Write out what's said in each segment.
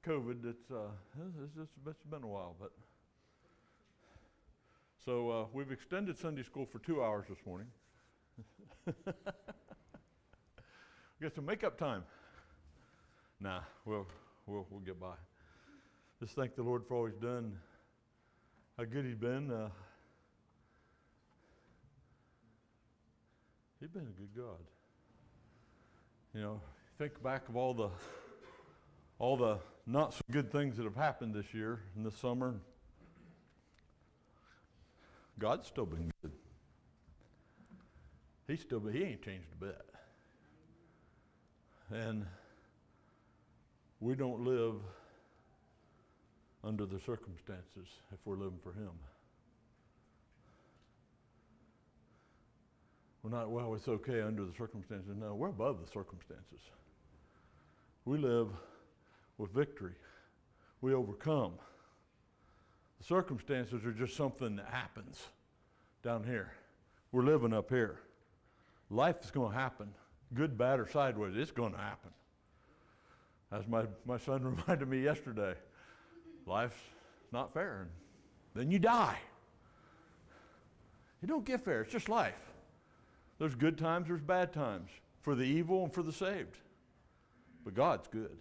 COVID. It's been a while, but so we've extended Sunday school for 2 hours this morning. We got some makeup time. Nah, we'll get by. Just thank the Lord for all He's done. How good He's been. He's been a good God. You know, think back of all the not so good things that have happened this year and this summer. God's still been good. He ain't changed a bit. And we don't live under the circumstances if we're living for Him. We're not, well, it's okay under the circumstances. No, we're above the circumstances. We live with victory. We overcome. The circumstances are just something that happens down here. We're living up here. Life is going to happen. Good, bad, or sideways, it's going to happen. As my son reminded me yesterday, life's not fair. And then you die. It don't get fair. It's just life. There's good times, there's bad times, for the evil and for the saved. But God's good.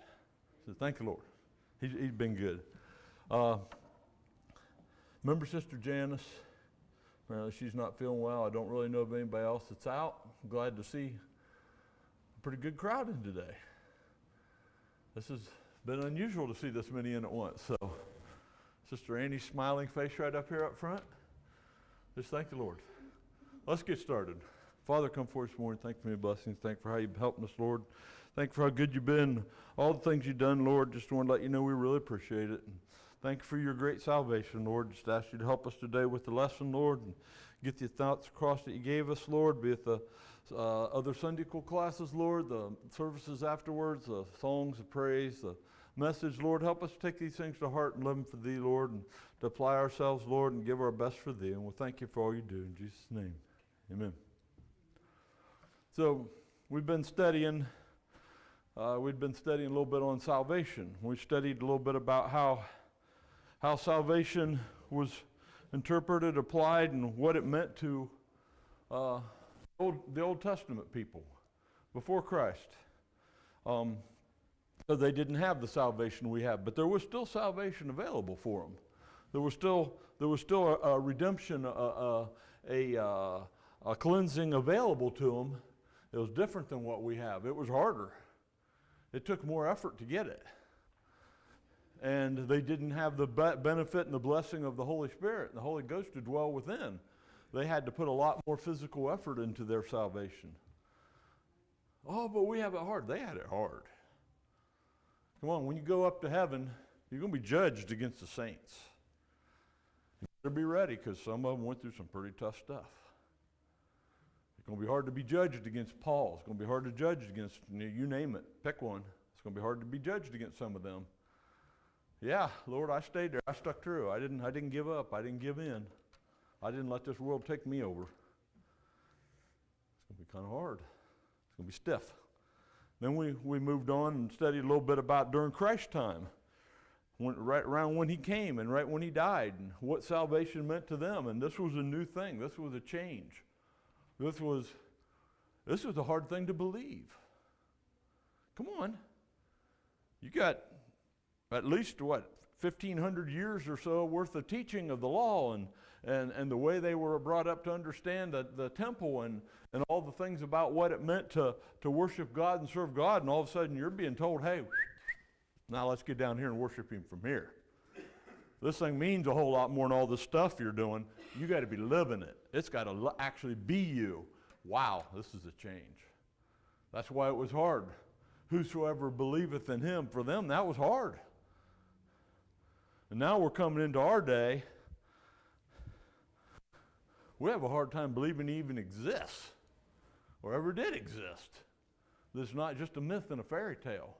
So thank the Lord. He's been good. Remember Sister Janice? Apparently she's not feeling well. I don't really know of anybody else that's out. I'm glad to see a pretty good crowd in today. This has been unusual to see this many in at once. So Sister Annie's smiling face right up here up front. Just thank the Lord. Let's get started. Father, come forth this morning. Thank you for your blessings. Thank you for how you've helped us, Lord. Thank you for how good you've been. All the things you've done, Lord. Just want to let you know we really appreciate it. And thank you for your great salvation, Lord. Just ask you to help us today with the lesson, Lord, and get the thoughts across that you gave us, Lord, be it the other Sunday school classes, Lord, the services afterwards, the songs of praise, the message, Lord. Help us take these things to heart and live them for Thee, Lord, and to apply ourselves, Lord, and give our best for Thee. And we'll thank you for all you do. In Jesus' name, amen. So we've been studying a little bit on salvation. We studied a little bit about how salvation was interpreted, applied, and what it meant to the Old Testament people before Christ. So they didn't have the salvation we have, but there was still salvation available for them. There was still a redemption, a cleansing available to them. It was different than what we have. It was harder. It took more effort to get it. And they didn't have the benefit and the blessing of the Holy Spirit and the Holy Ghost to dwell within. They had to put a lot more physical effort into their salvation. Oh, but we have it hard. They had it hard. Come on, when you go up to heaven, you're going to be judged against the saints. You better be ready, because some of them went through some pretty tough stuff. It's going to be hard to be judged against Paul. It's going to be hard to judge against, you name it, pick one. It's going to be hard to be judged against some of them. Yeah, Lord, I stayed there. I stuck through. I didn't give up. I didn't give in. I didn't let this world take me over. It's going to be kind of hard. It's going to be stiff. Then we moved on and studied a little bit about during Christ's time, right around when He came and right when He died, and what salvation meant to them. And this was a new thing. This was a change. This was a hard thing to believe. Come on. You got at least, 1,500 years or so worth of teaching of the law and the way they were brought up to understand the temple and all the things about what it meant to worship God and serve God. And all of a sudden you're being told, hey, now let's get down here and worship Him from here. This thing means a whole lot more than all this stuff you're doing. You got to be living it. It's got to actually be you. Wow, this is a change. That's why it was hard. Whosoever believeth in Him, for them that was hard. And now we're coming into our day. We have a hard time believing He even exists or ever did exist. This is not just a myth and a fairy tale.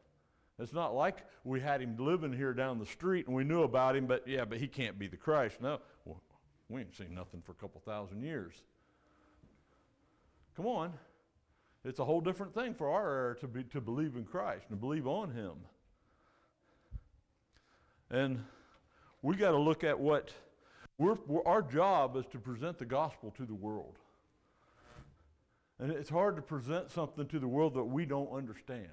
It's not like we had Him living here down the street and we knew about Him, but He can't be the Christ. No, well, we ain't seen nothing for a couple thousand years. Come on. It's a whole different thing for our era to believe in Christ and to believe on Him. And we got to look at what our job is to present the gospel to the world. And it's hard to present something to the world that we don't understand.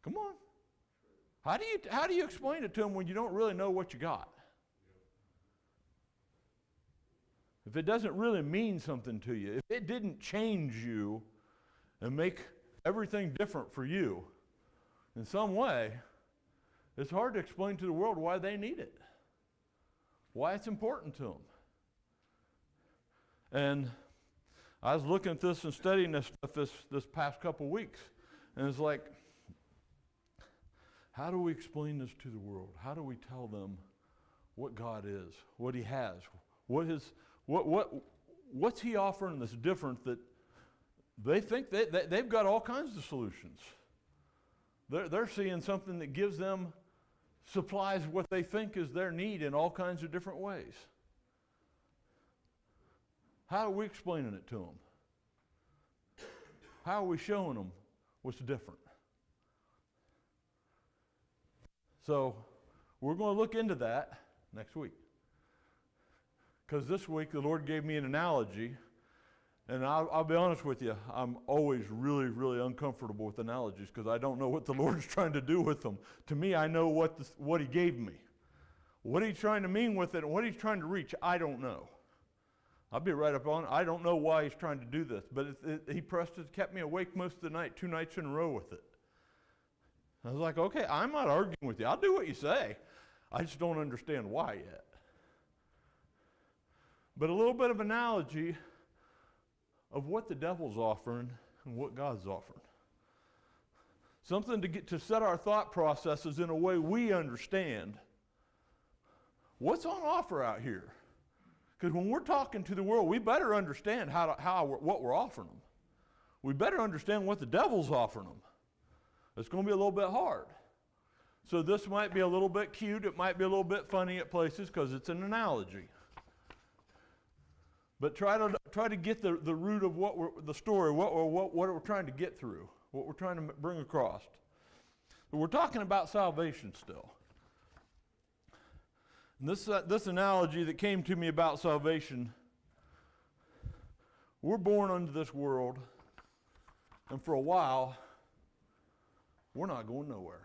Come on. How do you explain it to them when you don't really know what you got? If it doesn't really mean something to you, if it didn't change you and make everything different for you in some way, it's hard to explain to the world why they need it, why it's important to them. And I was looking at this and studying this stuff this past couple weeks, and it's like, how do we explain this to the world? How do we tell them what God is, what He has, what's He offering that's different that they think they've got all kinds of solutions. They're seeing something that gives them, supplies what they think is their need in all kinds of different ways. How are we explaining it to them? How are we showing them what's different? So we're going to look into that next week. Because this week the Lord gave me an analogy, and I'll be honest with you, I'm always really, really uncomfortable with analogies because I don't know what the Lord's trying to do with them. To me, I know what He gave me. What He's trying to mean with it and what He's trying to reach, I don't know. I'll be right up on it. I don't know why He's trying to do this, but He kept me awake most of the night, 2 nights in a row with it. I was like, okay, I'm not arguing with you. I'll do what you say. I just don't understand why yet. But a little bit of analogy of what the devil's offering and what God's offering. Something to set our thought processes in a way we understand what's on offer out here. Because when we're talking to the world, we better understand what we're offering them. We better understand what the devil's offering them. It's going to be a little bit hard. So this might be a little bit cute. It might be a little bit funny at places because it's an analogy. But try to get the root of the story, what we're trying to get through, what we're trying to bring across. But we're talking about salvation still. And this analogy that came to me about salvation, we're born into this world, and for a while, we're not going nowhere.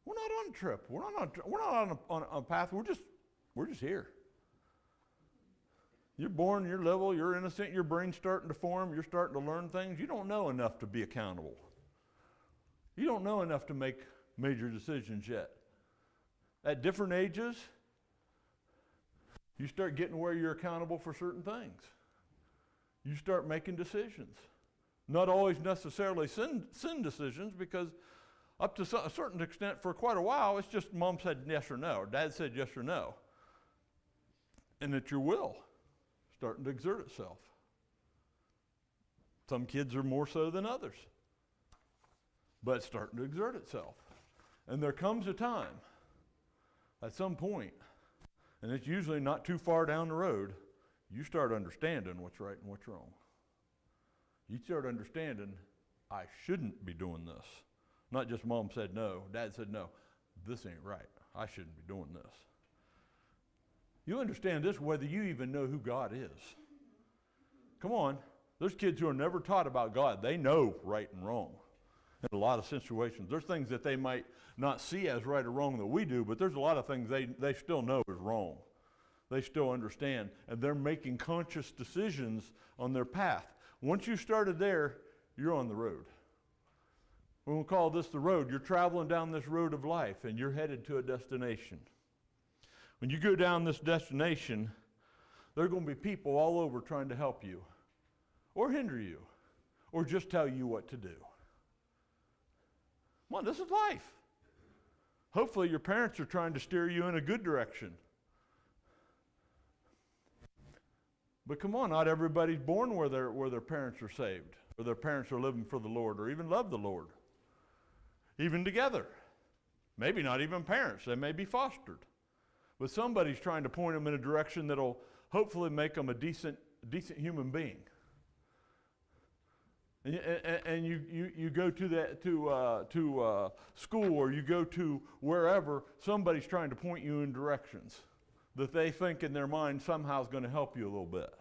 We're not on a trip. We're not on a path. We're just here. You're born, you're little, you're innocent, your brain's starting to form, you're starting to learn things. You don't know enough to be accountable. You don't know enough to make major decisions yet. At different ages, you start getting where you're accountable for certain things. You start making decisions. Not always necessarily sin decisions, because up to a certain extent, for quite a while, it's just mom said yes or no, or dad said yes or no. And it's your will starting to exert itself. Some kids are more so than others, but it's starting to exert itself. And there comes a time, at some point, and it's usually not too far down the road, you start understanding what's right and what's wrong. You start understanding, I shouldn't be doing this. Not just mom said no, dad said no. This ain't right. I shouldn't be doing this. You understand this whether you even know who God is. Come on. There's kids who are never taught about God. They know right and wrong in a lot of situations. There's things that they might not see as right or wrong that we do, but there's a lot of things they still know is wrong. They still understand, and they're making conscious decisions on their path. Once you started there, you're on the road. We'll call this the road. You're traveling down this road of life, and you're headed to a destination. When you go down this destination, there are going to be people all over trying to help you, or hinder you, or just tell you what to do. Come on, this is life. Hopefully your parents are trying to steer you in a good direction. But come on, not everybody's born where their parents are saved, or their parents are living for the Lord, or even love the Lord. Even together. Maybe not even parents. They may be fostered. But somebody's trying to point them in a direction that'll hopefully make them a decent human being. And you go to school, or you go to wherever, somebody's trying to point you in directions that they think in their mind somehow is going to help you a little bit.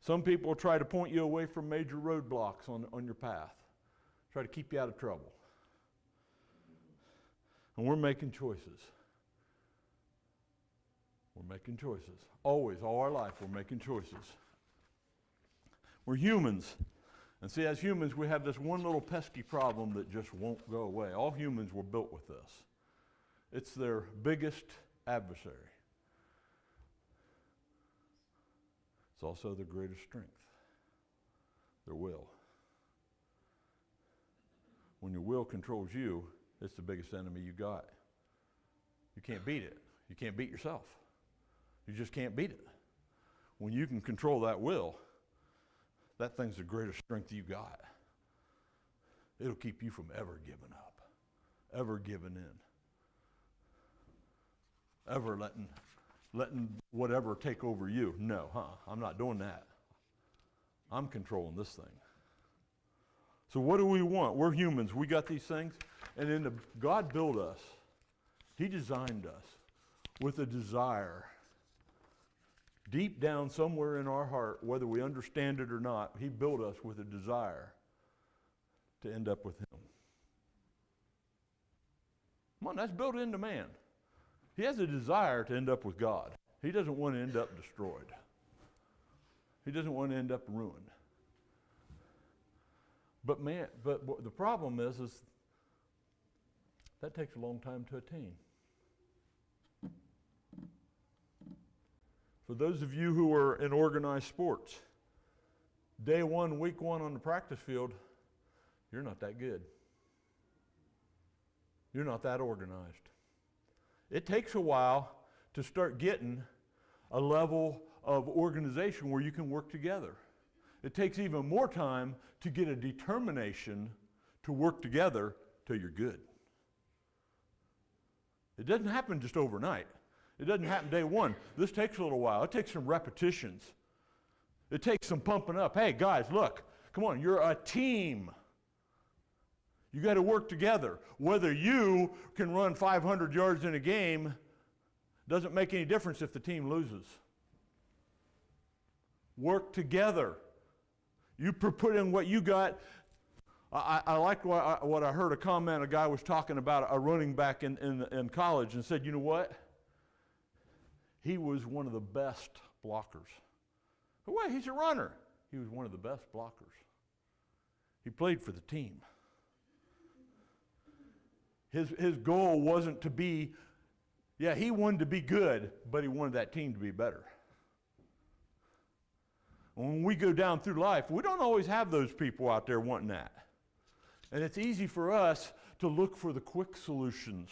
Some people try to point you away from major roadblocks on your path, try to keep you out of trouble. And we're making choices. We're making choices. Always, all our life, we're making choices. We're humans. And see, as humans, we have this one little pesky problem that just won't go away. All humans were built with this. It's their biggest adversary. It's also their greatest strength, their will. When your will controls you, it's the biggest enemy you got. You can't beat it. You can't beat yourself. You just can't beat it. When you can control that will, that thing's the greatest strength you got. It'll keep you from ever giving up, ever giving in, ever letting whatever take over you. No, I'm not doing that. I'm controlling this thing. So what do we want? We're humans. We got these things. And then God built us. He designed us with a desire. Deep down somewhere in our heart, whether we understand it or not, He built us with a desire to end up with Him. Come on, that's built into man. He has a desire to end up with God. He doesn't want to end up destroyed. He doesn't want to end up ruined. But the problem is that takes a long time to attain. For those of you who are in organized sports, day one, week one on the practice field, you're not that good. You're not that organized. It takes a while to start getting a level of organization where you can work together. It takes even more time to get a determination to work together till you're good. It doesn't happen just overnight. It doesn't happen day one. This takes a little while. It takes some repetitions. It takes some pumping up. Hey, guys, look, come on, you're a team. You got to work together. Whether you can run 500 yards in a game doesn't make any difference if the team loses. Work together. You put in what you got. I liked what I heard a comment. A guy was talking about a running back in college and said, you know what? He was one of the best blockers. Well, he's a runner. He was one of the best blockers. He played for the team. His goal wasn't to be, he wanted to be good, but he wanted that team to be better. When we go down through life, we don't always have those people out there wanting that. And it's easy for us to look for the quick solutions,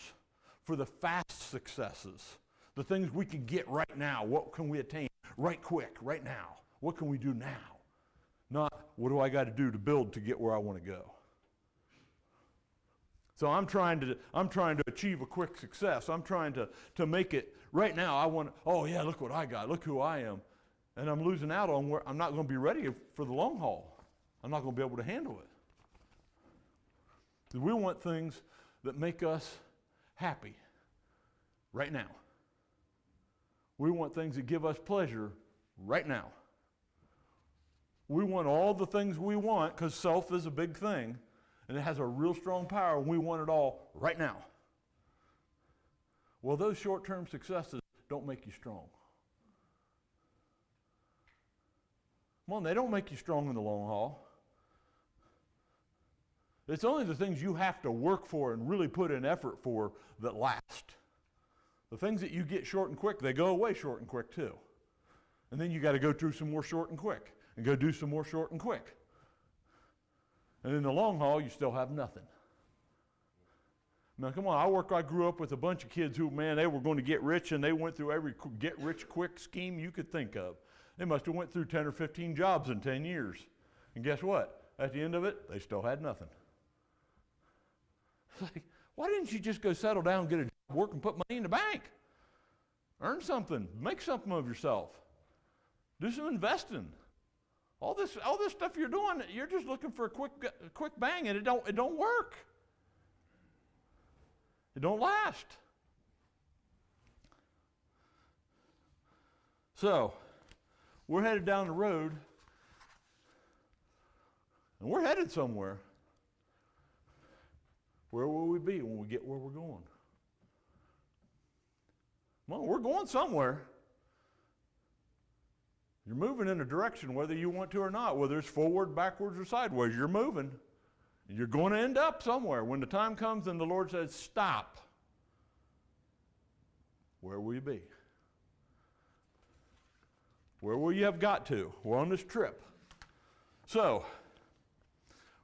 for the fast successes, the things we can get right now. What can we attain right quick, right now? What can we do now? Not, what do I got to do to build to get where I want to go? So I'm trying to achieve a quick success. I'm trying to make it right now. I want, look what I got. Look who I am. And I'm losing out on where I'm not going to be ready for the long haul. I'm not going to be able to handle it. Because we want things that make us happy right now. We want things that give us pleasure right now. We want all the things we want because self is a big thing and it has a real strong power and we want it all right now. Well, those short-term successes don't make you strong. Come on, they don't make you strong in the long haul. It's only the things you have to work for and really put in effort for that last. The things that you get short and quick, they go away short and quick too. And then you got to go through some more short and quick and go do some more short and quick. And in the long haul, you still have nothing. Now, come on, I grew up with a bunch of kids who, man, they were going to get rich and they went through every get-rich-quick scheme you could think of. They must have went through 10 or 15 jobs in 10 years. And guess what? At the end of it, they still had nothing. It's like, why didn't you just go settle down, get a job, work, and put money in the bank? Earn something. Make something of yourself. Do some investing. All this stuff you're doing, you're just looking for a quick bang, and it don't work. It don't last. So, we're headed down the road, and we're headed somewhere. Where will we be when we get where we're going? Well, we're going somewhere. You're moving in a direction whether you want to or not, whether it's forward, backwards, or sideways. You're moving. You're going to end up somewhere. When the time comes and the Lord says, stop, where will you be? Where will you have got to? We're on this trip. So,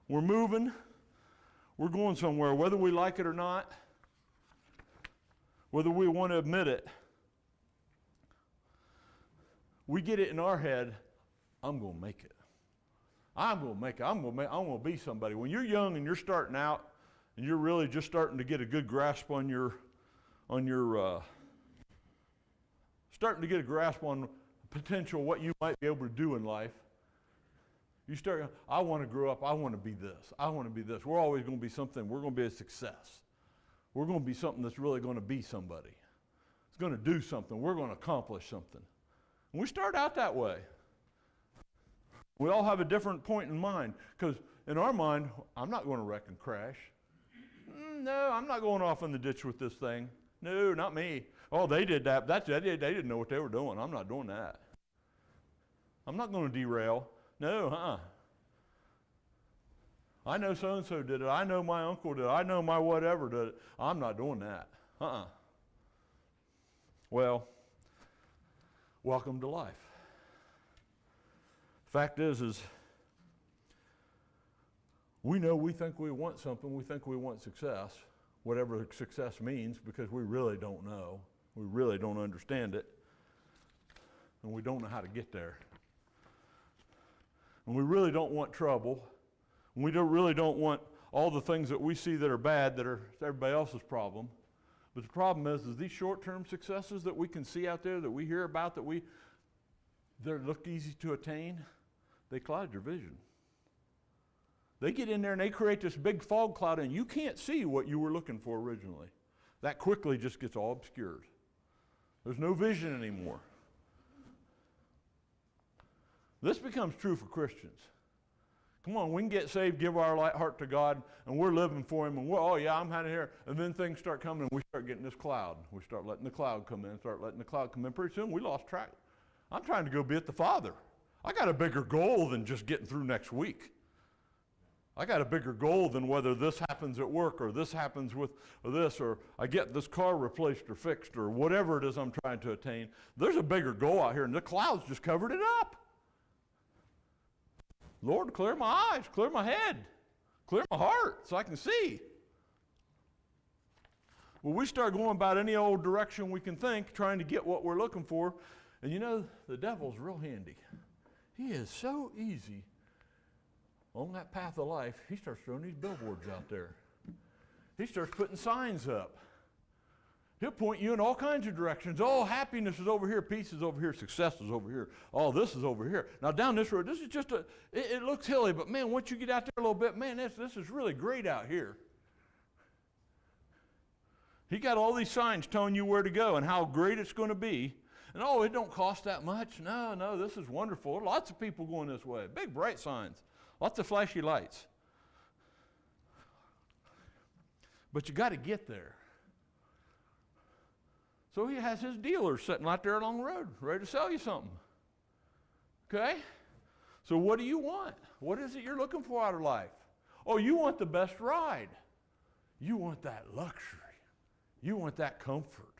we're moving. We're going somewhere, whether we like it or not, whether we want to admit it. We get it in our head, I'm going to make it. I'm going to make it. I'm going to be somebody. When you're young and you're starting out and you're really just starting to get a good grasp on starting to get a grasp on potential, what you might be able to do in life, you start, I want to grow up. I want to be this. I want to be this. We're always going to be something. We're going to be a success. We're going to be something that's really going to be somebody. It's going to do something. We're going to accomplish something. And we start out that way. We all have a different point in mind, because in our mind, I'm not going to wreck and crash. No, I'm not going off in the ditch with this thing. No, not me. Oh, they did that. They didn't know what they were doing. I'm not doing that. I'm not going to derail. No, I know so-and-so did it. I know my uncle did it. I know my whatever did it. I'm not doing that. Well, welcome to life. Fact is we know we think we want something. We think we want success, whatever success means, because we really don't know. We really don't understand it. And we don't know how to get there. And we really don't want trouble. And we really don't want all the things that we see that are bad that are everybody else's problem. But the problem is these short-term successes that we can see out there, that we hear about, that they look easy to attain, they cloud your vision. They get in there and they create this big fog cloud, and you can't see what you were looking for originally. That quickly just gets all obscured. There's no vision anymore. This becomes true for Christians. Come on, we can get saved, give our heart to God, and we're living for Him, and I'm out of here. And then things start coming, and we start getting this cloud. We start letting the cloud come in, Pretty soon, we lost track. I'm trying to go be at the Father. I got a bigger goal than just getting through next week. I got a bigger goal than whether this happens at work, or this happens with this, or I get this car replaced or fixed, or whatever it is I'm trying to attain. There's a bigger goal out here, and the clouds just covered it up. Lord, clear my eyes, clear my head, clear my heart so I can see. Well, we start going about any old direction we can think, trying to get what we're looking for. And you know, the devil's real handy. He is so easy on that path of life. He starts throwing these billboards out there. He starts putting signs up. He'll point you in all kinds of directions. Oh, happiness is over here, peace is over here, success is over here. Oh, this is over here. Now down this road, this is just it looks hilly, but man, once you get out there a little bit, man, this is really great out here. He got all these signs telling you where to go and how great it's going to be. And oh, it don't cost that much. No, this is wonderful. Lots of people going this way. Big bright signs. Lots of flashy lights. But you got to get there. So he has his dealers sitting out there along the road, ready to sell you something. Okay? So what do you want? What is it you're looking for out of life? Oh, you want the best ride. You want that luxury. You want that comfort,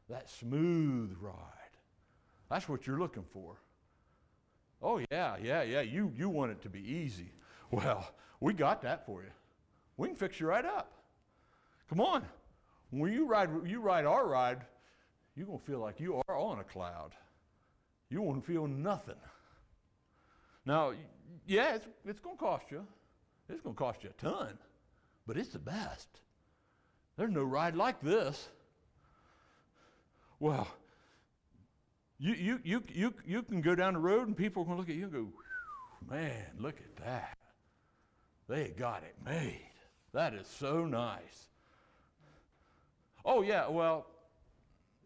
that smooth ride. That's what you're looking for. Oh, yeah. You want it to be easy. Well, we got that for you. We can fix you right up. Come on. When you ride our ride, you're going to feel like you are on a cloud. You won't feel nothing. Now, yeah, it's going to cost you. It's going to cost you a ton, but it's the best. There's no ride like this. Well, you can go down the road and people are going to look at you and go, man, look at that. They got it made. That is so nice. Oh, yeah, well,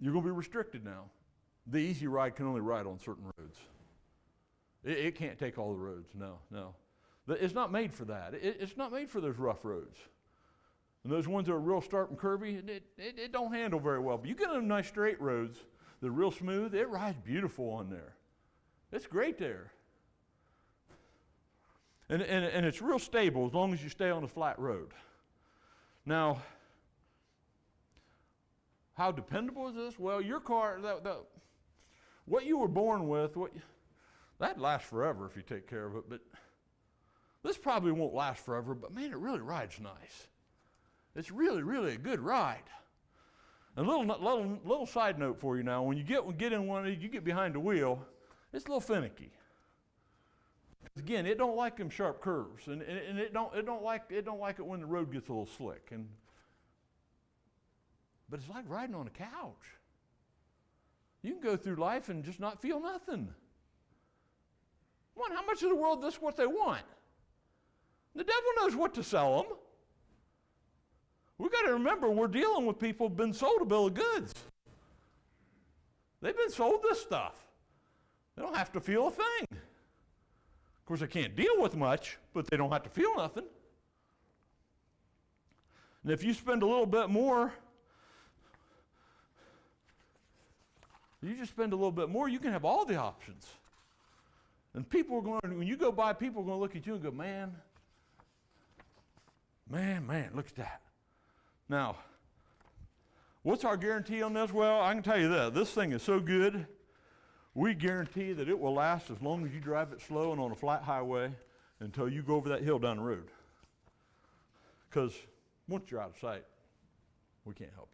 you're going to be restricted now. The Easy Ride can only ride on certain roads. It can't take all the roads, no. It's not made for that. It's not made for those rough roads. And those ones that are real sharp and curvy, it don't handle very well. But you get on nice straight roads that are real smooth, it rides beautiful on there. It's great there. And it's real stable as long as you stay on a flat road. Now, how dependable is this? Well, your car, what you were born with, that lasts forever if you take care of it. But this probably won't last forever, but man, it really rides nice. It's really, really a good ride. And a little side note for you now, when you get in one of these, you get behind the wheel, it's a little finicky. Again, it don't like them sharp curves, and it don't like it when the road gets a little slick. But it's like riding on a couch. You can go through life and just not feel nothing. Come on, how much of the world is what they want? The devil knows what to sell them. We've got to remember we're dealing with people who've been sold a bill of goods. They've been sold this stuff. They don't have to feel a thing. Of course, they can't deal with much, but they don't have to feel nothing. And if you spend a little bit more, you can have all the options. And people are going, when you go by, people are going to look at you and go, man, look at that. Now, what's our guarantee on this? Well, I can tell you this thing is so good, we guarantee that it will last as long as you drive it slow and on a flat highway until you go over that hill down the road. Because once you're out of sight, we can't help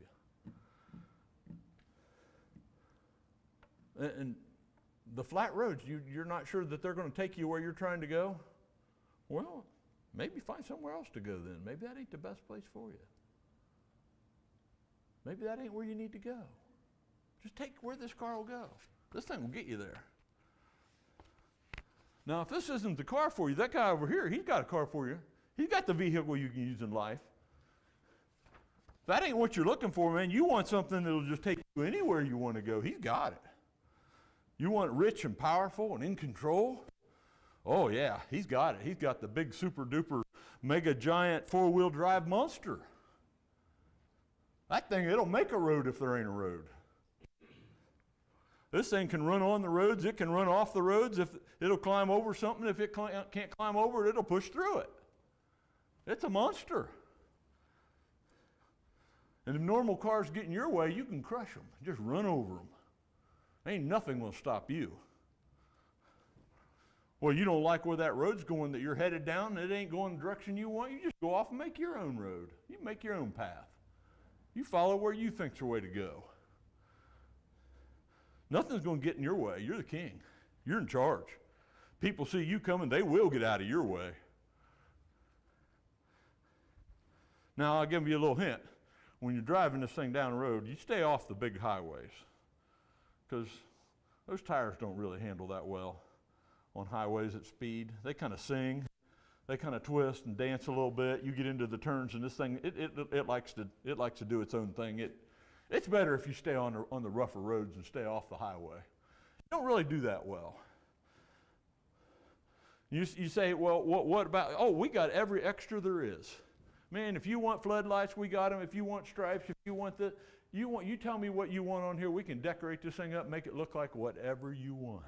you. And the flat roads, you're not sure that they're going to take you where you're trying to go? Well, maybe find somewhere else to go then. Maybe that ain't the best place for you. Maybe that ain't where you need to go. Just take where this car will go. This thing will get you there. Now, if this isn't the car for you, that guy over here, he's got a car for you. He's got the vehicle you can use in life. If that ain't what you're looking for, man, you want something that'll just take you anywhere you want to go. He's got it. You want rich and powerful and in control? Oh, yeah, he's got it. He's got the big super duper mega giant four-wheel drive monster. That thing, it'll make a road if there ain't a road. This thing can run on the roads. It can run off the roads. If it'll climb over something. If it can't climb over it, it'll push through it. It's a monster. And if normal cars get in your way, you can crush them. Just run over them. Ain't nothing will stop you. Well, you don't like where that road's going that you're headed down, and it ain't going the direction you want. You just go off and make your own road. You make your own path. You follow where you think's the way to go. Nothing's going to get in your way. You're the king. You're in charge. People see you coming, they will get out of your way. Now, I'll give you a little hint. When you're driving this thing down the road, you stay off the big highways because those tires don't really handle that well on highways at speed. They kind of sing. They kind of twist and dance a little bit. You get into the turns, and this thing, it likes to do its own thing. It's better if you stay on the rougher roads and stay off the highway. You don't really do that well. You say, well, what about, oh, we got every extra there is. Man, if you want floodlights, we got them. If you want stripes, if you want you tell me what you want on here. We can decorate this thing up, make it look like whatever you want.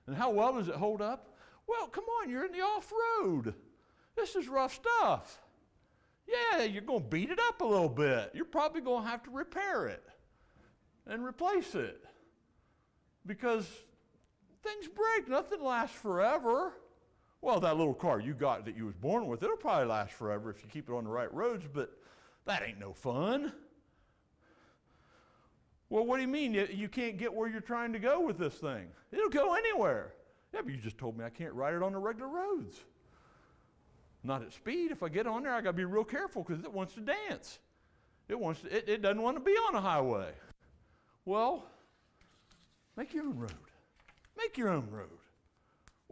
And how well does it hold up? Well, come on, you're in the off-road. This is rough stuff. Yeah, you're going to beat it up a little bit. You're probably going to have to repair it and replace it because things break. Nothing lasts forever. Well, that little car you got that you was born with, it'll probably last forever if you keep it on the right roads, but that ain't no fun. Well, what do you mean you can't get where you're trying to go with this thing? It'll go anywhere. Yeah, but you just told me I can't ride it on the regular roads. Not at speed. If I get on there, I got to be real careful because it wants to dance. It doesn't want to be on a highway. Well, make your own road. Make your own road.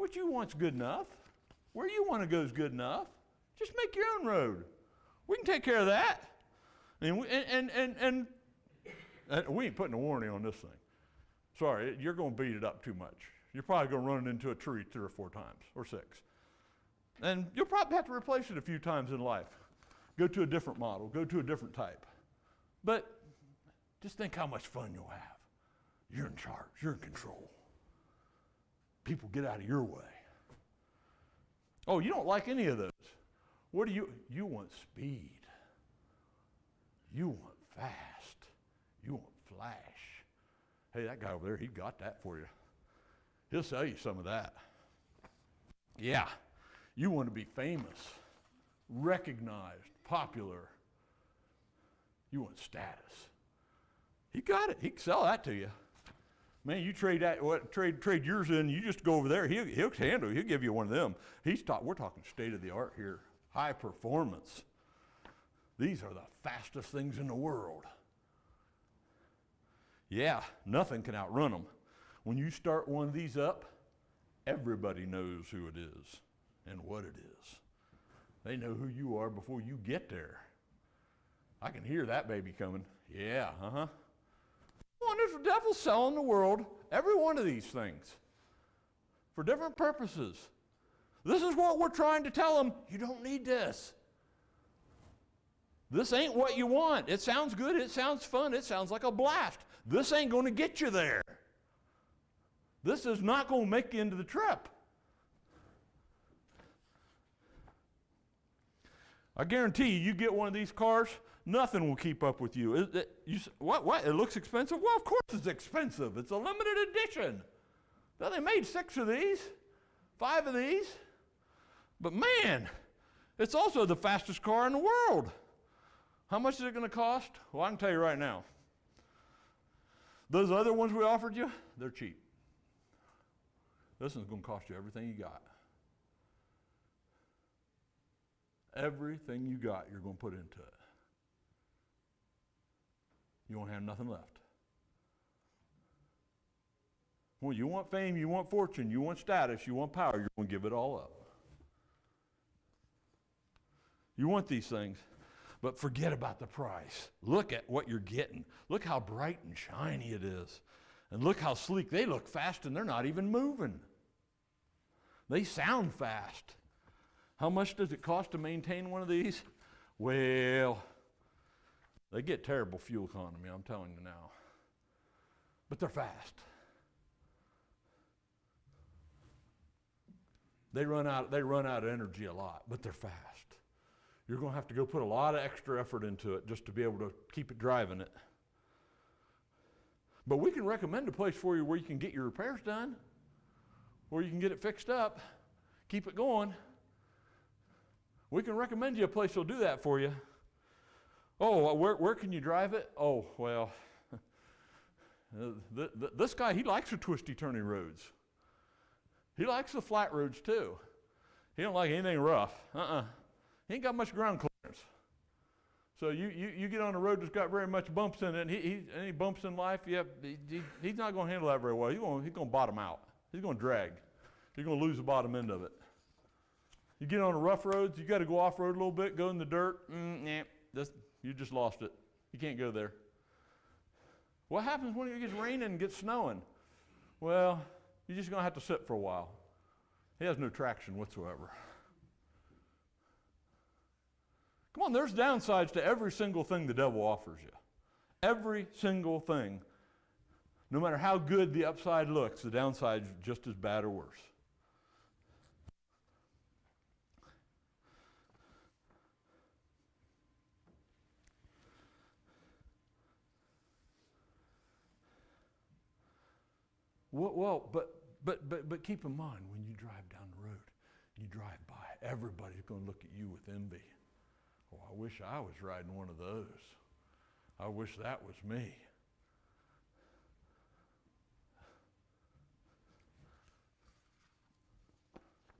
What you want's good enough. Where you want to go is good enough. Just make your own road. We can take care of that. And we ain't putting a warranty on this thing. Sorry, you're going to beat it up too much. You're probably going to run it into a tree 3 or 4 times, or 6. And you'll probably have to replace it a few times in life. Go to a different model, go to a different type. But just think how much fun you'll have. You're in charge, you're in control. People get out of your way. Oh, you don't like any of those. What do you want speed. You want fast. You want flash. Hey, that guy over there, he got that for you. He'll sell you some of that. Yeah, you want to be famous, recognized, popular. You want status. He got it. He can sell that to you. Man, you trade yours in. You just go over there. He'll handle it. He'll give you one of them. We're talking state of the art here. High performance. These are the fastest things in the world. Yeah, nothing can outrun them. When you start one of these up, everybody knows who it is and what it is. They know who you are before you get there. I can hear that baby coming. Yeah, Well, there's the devil selling the world every one of these things for different purposes. This is what we're trying to tell them. You don't need this. This ain't what you want. It sounds good. It sounds fun. It sounds like a blast. This ain't going to get you there. This is not going to make you into the trip. I guarantee you get one of these cars, nothing will keep up with you. What? It looks expensive? Well, of course it's expensive. It's a limited edition. Now, they made 6 of these, 5 of these. But man, it's also the fastest car in the world. How much is it going to cost? Well, I can tell you right now. Those other ones we offered you, they're cheap. This one's going to cost you everything you got. Everything you got, you're going to put into it. You won't have nothing left. Well, you want fame, you want fortune, you want status, you want power, you're going to give it all up. You want these things, but forget about the price. Look at what you're getting. Look how bright and shiny it is. And look how sleek. They look fast and they're not even moving. They sound fast. How much does it cost to maintain one of these? Well, they get terrible fuel economy, I'm telling you now. But they're fast. They run out of energy a lot, but they're fast. You're going to have to go put a lot of extra effort into it just to be able to keep it driving it. But we can recommend a place for you where you can get your repairs done, where you can get it fixed up, keep it going. We can recommend you a place that'll do that for you. Oh, where can you drive it? Oh, well, this guy, he likes the twisty, turny roads. He likes the flat roads too. He don't like anything rough. He ain't got much ground clearance. So you get on a road that's got very much bumps in it, and any bumps in life, he's not going to handle that very well. He's going to bottom out. He's going to drag. You're going to lose the bottom end of it. You get on the rough roads, you got to go off-road a little bit, go in the dirt. You just lost it. You can't go there. What happens when it gets raining and gets snowing? Well, you're just going to have to sit for a while. He has no traction whatsoever. Come on, there's downsides to every single thing the devil offers you. Every single thing. No matter how good the upside looks, the downside's just as bad or worse. Well, but keep in mind, when you drive down the road, you drive by, everybody's going to look at you with envy. Oh, I wish I was riding one of those. I wish that was me.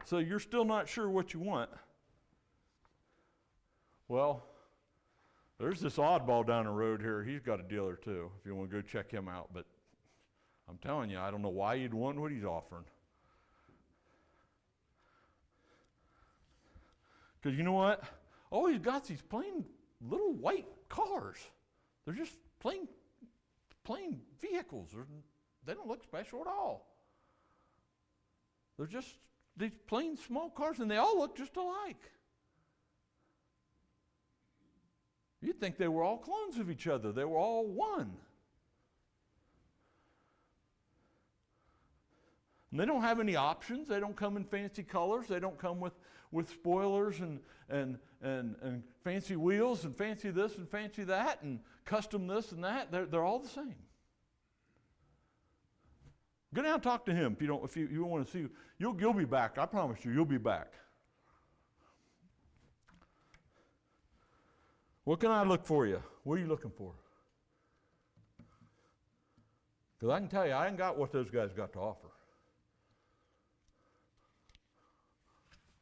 So you're still not sure what you want. Well, there's this oddball down the road here. He's got a dealer too, if you want to go check him out. But I'm telling you, I don't know why you'd want what he's offering. Because you know what? All he's got is these plain little white cars. They're just plain vehicles. They don't look special at all. They're just these plain small cars, and they all look just alike. You'd think they were all clones of each other. They were all one. And they don't have any options. They don't come in fancy colors. They don't come with spoilers and fancy wheels and fancy this and fancy that and custom this and that. They're all the same. Go down and talk to him if you want to see. You'll be back. I promise you'll be back. What can I look for you? What are you looking for? Because I can tell you, I ain't got what those guys got to offer.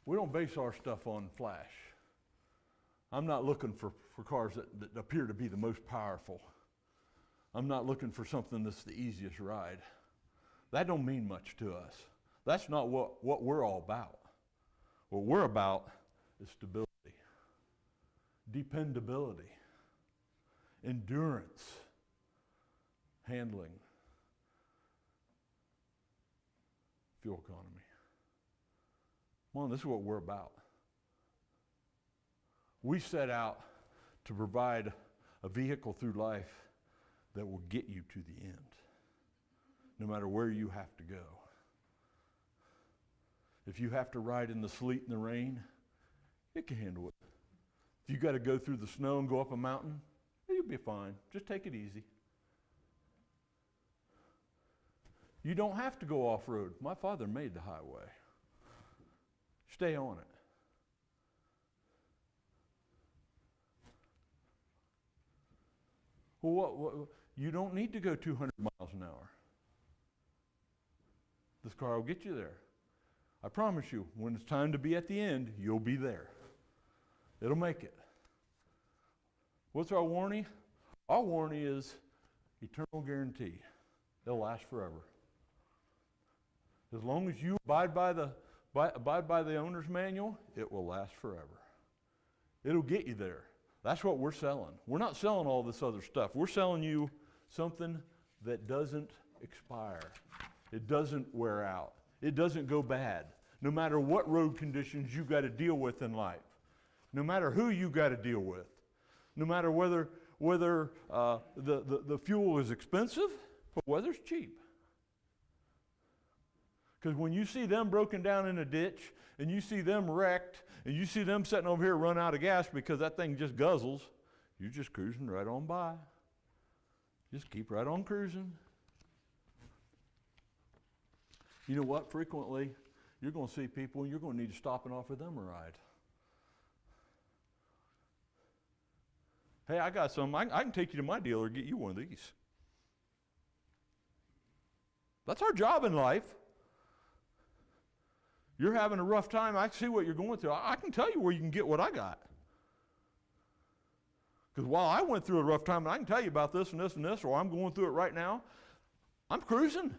We don't base our stuff on flash. I'm not looking for cars that appear to be the most powerful. I'm not looking for something that's the easiest ride. That don't mean much to us. That's not what we're all about. What we're about is stability, dependability, endurance, handling, fuel economy. Come on, this is what we're about. We set out to provide a vehicle through life that will get you to the end, no matter where you have to go. If you have to ride in the sleet and the rain, it can handle it. If you got to go through the snow and go up a mountain, you'll be fine. Just take it easy. You don't have to go off-road. My father made the highway. Stay on it. Well, what, you don't need to go 200 miles an hour. This car will get you there. I promise you, when it's time to be at the end, you'll be there. It'll make it. What's our warranty? Our warranty is eternal guarantee. It'll last forever. As long as you abide by the owner's manual, it will last forever. It'll get you there. That's what we're selling. We're not selling all this other stuff. We're selling you something that doesn't expire. It doesn't wear out. It doesn't go bad. No matter what road conditions you got to deal with in life. No matter who you got to deal with. No matter whether the fuel is expensive or whether it's cheap. Because when you see them broken down in a ditch, and you see them wrecked, and you see them sitting over here run out of gas because that thing just guzzles, you're just cruising right on by. Just keep right on cruising. You know what? Frequently, you're going to see people, and you're going to need to stop and offer them a ride. Hey, I got some. I can take you to my dealer and get you one of these. That's our job in life. You're having a rough time. I see what you're going through. I can tell you where you can get what I got. Because while I went through a rough time, and I can tell you about this and this and this, or I'm going through it right now, I'm cruising.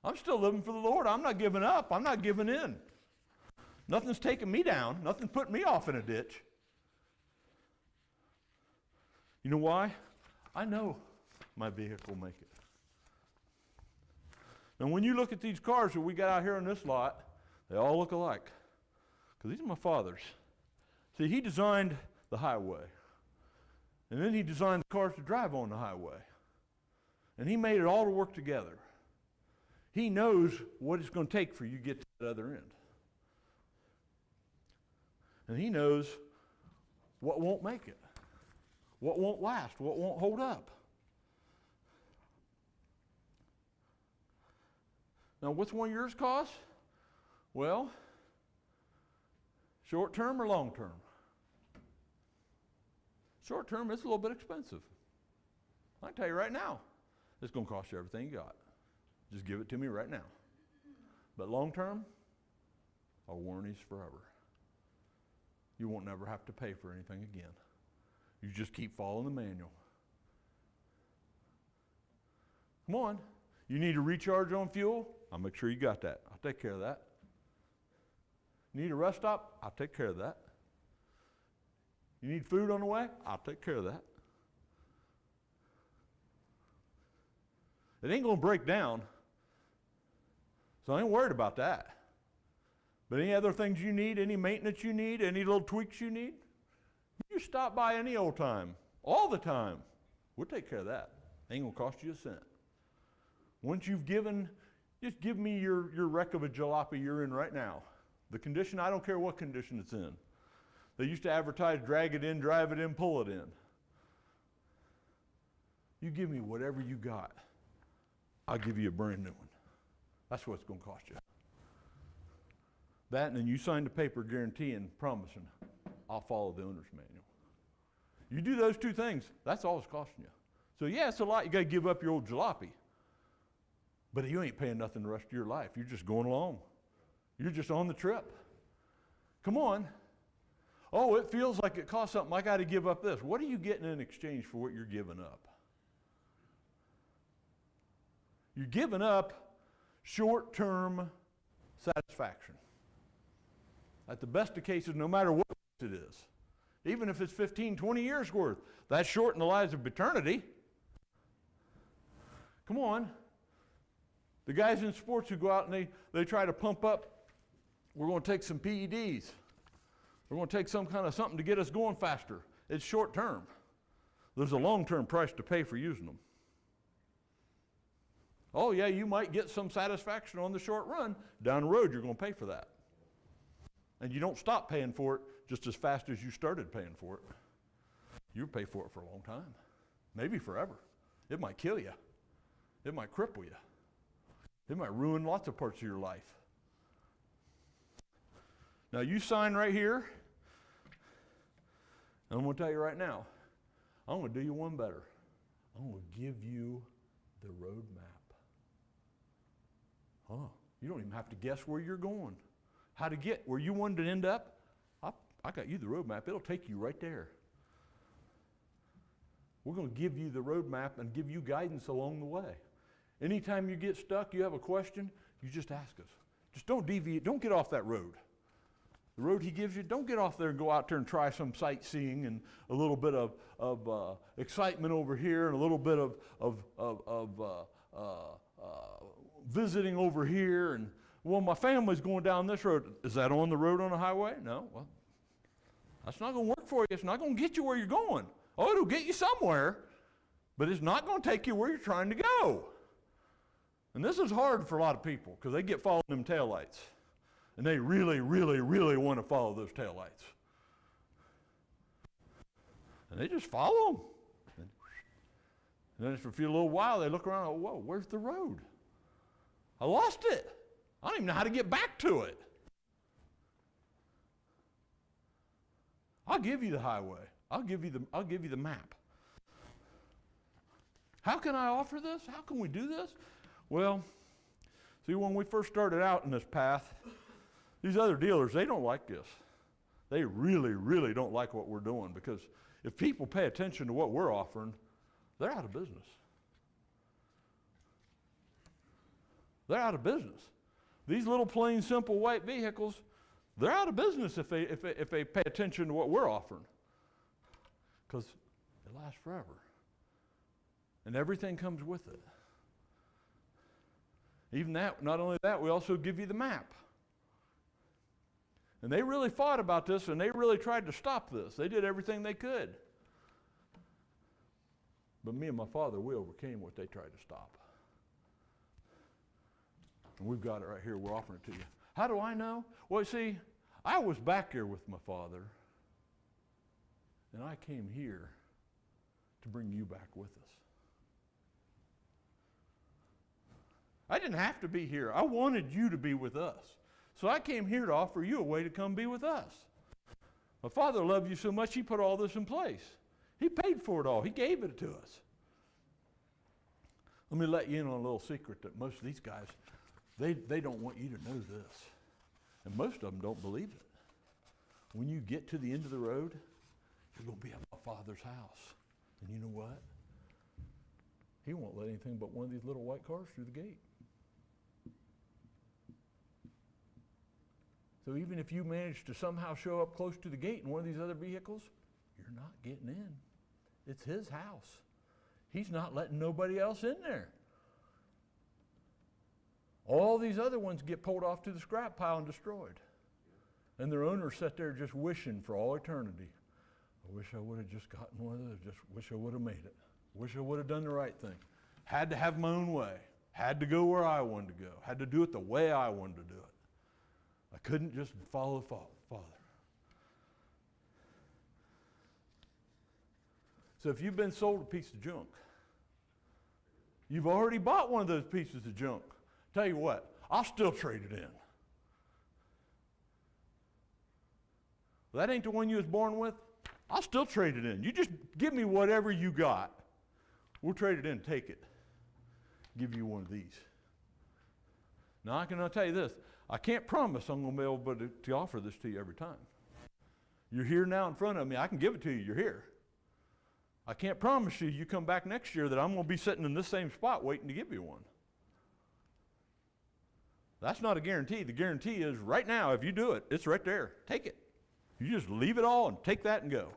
I'm still living for the Lord. I'm not giving up. I'm not giving in. Nothing's taking me down. Nothing's putting me off in a ditch. You know why? I know my vehicle will make it. Now, when you look at these cars that we got out here on this lot, they all look alike. Because these are my father's. See, he designed the highway. And then he designed the cars to drive on the highway. And he made it all to work together. He knows what it's going to take for you to get to the other end. And he knows what won't make it, what won't last, what won't hold up. Now, what's one of yours cost? Well, short term or long term? Short term, it's a little bit expensive. I can tell you right now, it's going to cost you everything you got. Just give it to me right now. But long term, our warranty's forever. You won't never have to pay for anything again. You just keep following the manual. Come on. You need to recharge on fuel? I'll make sure you got that. I'll take care of that. You need a rest stop? I'll take care of that. You need food on the way? I'll take care of that. It ain't going to break down, so I ain't worried about that. But any other things you need, any maintenance you need, any little tweaks you need, you stop by any old time, all the time. We'll take care of that. Ain't going to cost you a cent. Once you've given, just give me your wreck of a jalopy you're in right now. The condition, I don't care what condition it's in. They used to advertise, drag it in, drive it in, pull it in. You give me whatever you got, I'll give you a brand new one. That's what it's going to cost you. That, and then you sign the paper guaranteeing, promising, I'll follow the owner's manual. You do those two things, that's all it's costing you. So yeah, it's a lot. You got to give up your old jalopy. But you ain't paying nothing the rest of your life. You're just going along. You're just on the trip. Come on. Oh, it feels like it costs something. I got to give up this. What are you getting in exchange for what you're giving up? You're giving up short-term satisfaction. At the best of cases, no matter what it is, even if it's 15, 20 years worth, that's short in the lives of eternity. Come on. The guys in sports who go out and they try to pump up, we're going to take some PEDs. We're going to take some kind of something to get us going faster. It's short term. There's a long-term price to pay for using them. Oh yeah, you might get some satisfaction on the short run. Down the road, you're going to pay for that. And you don't stop paying for it just as fast as you started paying for it. You'll pay for it for a long time. Maybe forever. It might kill you. It might cripple you. It might ruin lots of parts of your life. Now you sign right here. And I'm going to tell you right now, I'm going to do you one better. I'm going to give you the road map. You don't even have to guess where you're going. How to get where you wanted to end up. I got you the road map. It'll take you right there. We're going to give you the road map and give you guidance along the way. Anytime you get stuck, you have a question, you just ask us. Just don't deviate. Don't get off that road. The road he gives you, don't get off there and go out there and try some sightseeing and a little bit of excitement over here and a little bit of visiting over here. And, well, my family's going down this road. Is that on the road on the highway? No. Well, that's not going to work for you. It's not going to get you where you're going. Oh, it'll get you somewhere, but it's not going to take you where you're trying to go. And this is hard for a lot of people because they get following them taillights. And they really, really, really want to follow those taillights. And they just follow them. And then for a little while, they look around and go, whoa, where's the road? I lost it. I don't even know how to get back to it. I'll give you the highway. I'll give you the map. How can I offer this? How can we do this? Well, see, when we first started out in this path, these other dealers, they don't like this. They really, really don't like what we're doing because if people pay attention to what we're offering, they're out of business. They're out of business. These little plain, simple white vehicles, they're out of business if they pay attention to what we're offering because it lasts forever. And everything comes with it. Even that, not only that, we also give you the map. And they really fought about this, and they really tried to stop this. They did everything they could. But me and my father, we overcame what they tried to stop. And we've got it right here. We're offering it to you. How do I know? Well, see, I was back here with my father, and I came here to bring you back with us. I didn't have to be here. I wanted you to be with us. So I came here to offer you a way to come be with us. My father loved you so much, he put all this in place. He paid for it all. He gave it to us. Let me let you in on a little secret that most of these guys, they don't want you to know this. And most of them don't believe it. When you get to the end of the road, you're going to be at my Father's house. And you know what? He won't let anything but one of these little white cars through the gate. So even if you manage to somehow show up close to the gate in one of these other vehicles, you're not getting in. It's his house. He's not letting nobody else in there. All these other ones get pulled off to the scrap pile and destroyed. And their owners sit there just wishing for all eternity. I wish I would have just gotten one of those. Just wish I would have made it. Wish I would have done the right thing. Had to have my own way. Had to go where I wanted to go. Had to do it the way I wanted to do it. I couldn't just follow the Father. So if you've been sold a piece of junk, you've already bought one of those pieces of junk. Tell you what, I'll still trade it in. That ain't the one you was born with. I'll still trade it in. You just give me whatever you got. We'll trade it in, take it. Give you one of these. Now I can tell you this. I can't promise I'm going to be able to offer this to you every time. You're here now in front of me. I can give it to you. You're here. I can't promise you come back next year that I'm going to be sitting in this same spot waiting to give you one. That's not a guarantee. The guarantee is right now, if you do it, it's right there. Take it. You just leave it all and take that and go.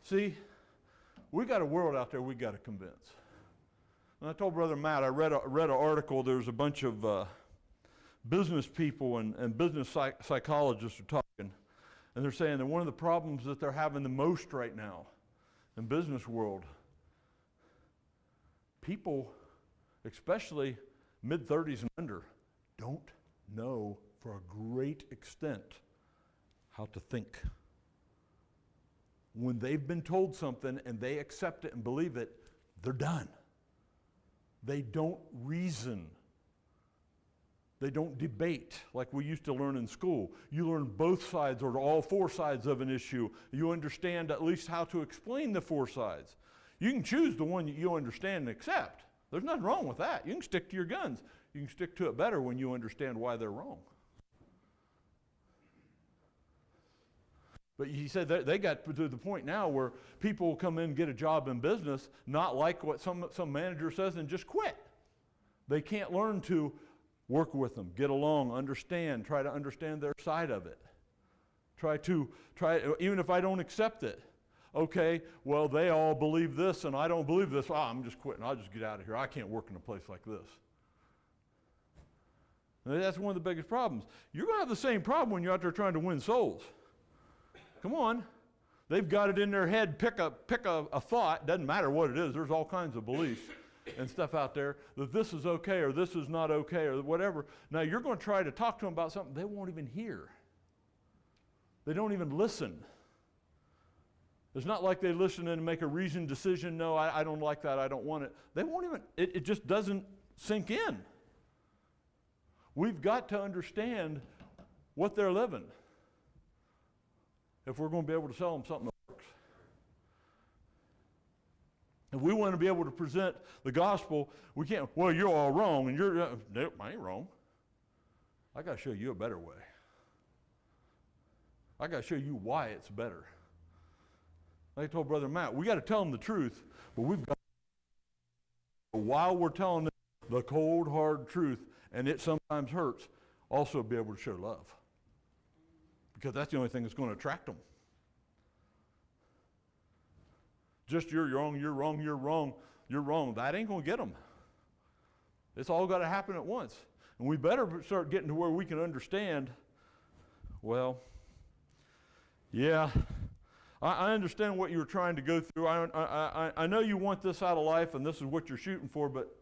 See, we got a world out there we got to convince. And I told Brother Matt, I read an article. There's a bunch of business people and business psychologists are talking, and they're saying that one of the problems that they're having the most right now in business world, people, especially mid-30s and under, don't know for a great extent how to think. When they've been told something and they accept it and believe it, they're done. They don't reason. They don't debate like we used to learn in school. You learn both sides or all four sides of an issue. You understand at least how to explain the four sides. You can choose the one that you understand and accept. There's nothing wrong with that. You can stick to your guns. You can stick to it better when you understand why they're wrong. But he said they got to the point now where people will come in and get a job in business, not like what some manager says, and just quit. They can't learn to work with them, get along, understand, try to understand their side of it. Try, even if I don't accept it. Okay, well, they all believe this and I don't believe this. I'm just quitting. I'll just get out of here. I can't work in a place like this. And that's one of the biggest problems. You're going to have the same problem when you're out there trying to win souls. Come on. They've got it in their head, pick a thought, doesn't matter what it is, there's all kinds of beliefs and stuff out there, that this is okay or this is not okay or whatever. Now you're going to try to talk to them about something they won't even hear. They don't even listen. It's not like they listen and make a reasoned decision, no, I don't like that, I don't want it. They won't even, it just doesn't sink in. We've got to understand what they're living if we're going to be able to sell them something that works. If we want to be able to present the gospel, we can't, well, you're all wrong, and nope, I ain't wrong. I got to show you a better way. I got to show you why it's better. Like I told Brother Matt, we got to tell them the truth, but we've got to, while we're telling them the cold, hard truth, and it sometimes hurts, also be able to show love. Because that's the only thing that's going to attract them. Just you're wrong, you're wrong, you're wrong, you're wrong. That ain't going to get them. It's all got to happen at once. And we better start getting to where we can understand, well, yeah, I understand what you were trying to go through. I know you want this out of life and this is what you're shooting for, but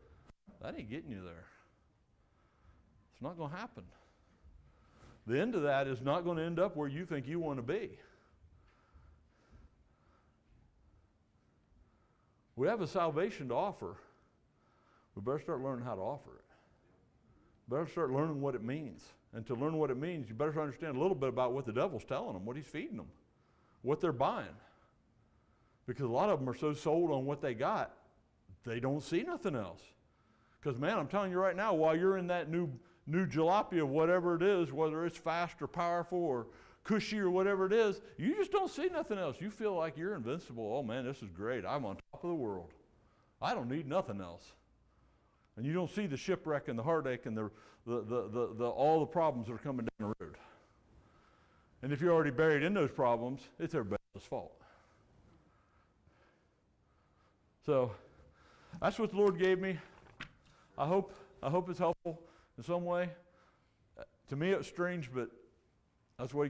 that ain't getting you there. It's not going to happen. The end of that is not going to end up where you think you want to be. We have a salvation to offer. We better start learning how to offer it. Better start learning what it means. And to learn what it means, you better understand a little bit about what the devil's telling them, what he's feeding them, what they're buying. Because a lot of them are so sold on what they got, they don't see nothing else. Because, man, I'm telling you right now, while you're in that new jalopy of whatever it is, whether it's fast or powerful or cushy or whatever it is, you just don't see nothing else. You feel like you're invincible. Oh, man, this is great. I'm on top of the world. I don't need nothing else. And you don't see the shipwreck and the heartache and all the problems that are coming down the road. And if you're already buried in those problems, it's everybody else's fault. So that's what the Lord gave me. I hope it's helpful in some way. To me, it's strange, but that's the way